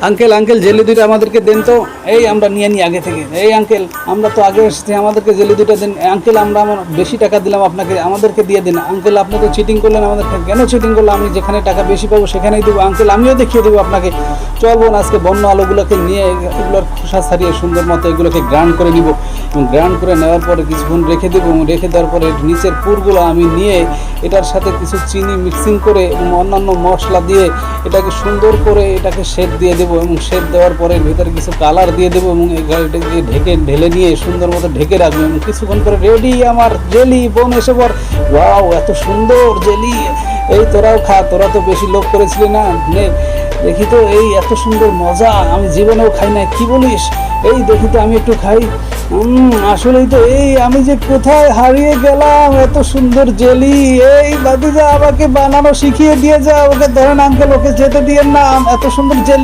Uncle uncle jelly দুইটা আমাদেরকে দেন তো। এই আমরা নিয়ে নিই আগে থেকে। এই আঙ্কেল আমরা তো আগে এসেছি, আমাদেরকে জেলি দুইটা দেন। আঙ্কেল আমরা আমার বেশি টাকা দিলাম আপনাকে, আমাদেরকে দিয়ে দিন। আঙ্কেল আপনি তো চিটিং করলেন আমাদেরকে, কেন চিটিং করলেন? আমি যেখানে টাকা বেশি পাবো সেখানেই দেবো। আঙ্কেল আমিও দেখিয়ে দেবো আপনাকে। চল বোন আজকে বন্য আলুগুলোকে নিয়ে এগুলোর খোসা ছাড়িয়ে সুন্দর মতো এগুলোকে গ্রাইন্ড করে নিব, এবং গ্রাইন্ড করে নেওয়ার পরে কিছুক্ষণ রেখে দেবো, এবং রেখে দেওয়ার পরে নিচের পুরগুলো আমি নিয়ে এটার সাথে কিছু চিনি মিক্সিং করে এবং অন্যান্য মশলা দিয়ে এটাকে সুন্দর করে এটাকে শেপ দিয়ে দেবো, এবং শেপ দেওয়ার পরে ভিতরে কিছু কালার দিয়ে দেবো, এবং এটাকে ঢেলে নিয়ে সুন্দর মতো ঢেকে রাখবো, এবং কিছুক্ষণ পরে রেডি আমার জেলি। বোন এসে পর, ওয়াও এত সুন্দর জেলি! এই তোরাও খা, তোরা তো বেশি লোভ করেছিলি না, নে দেখি তো। এই এত সুন্দর মজা আমি জীবনেও খাই না, কি বলিস? এই দেখি তো আমি একটু খাই। আসলেই তো, এই আমি যে কোথায় হারিয়ে গেলাম, এত সুন্দর জেলি! এই ভাতিজা আমাকে বানানো শিখিয়ে দিয়ে যাও, ওকে ধরেন আঙ্কেল, ওকে যেতে দিয়েন না, এত সুন্দর জেলি।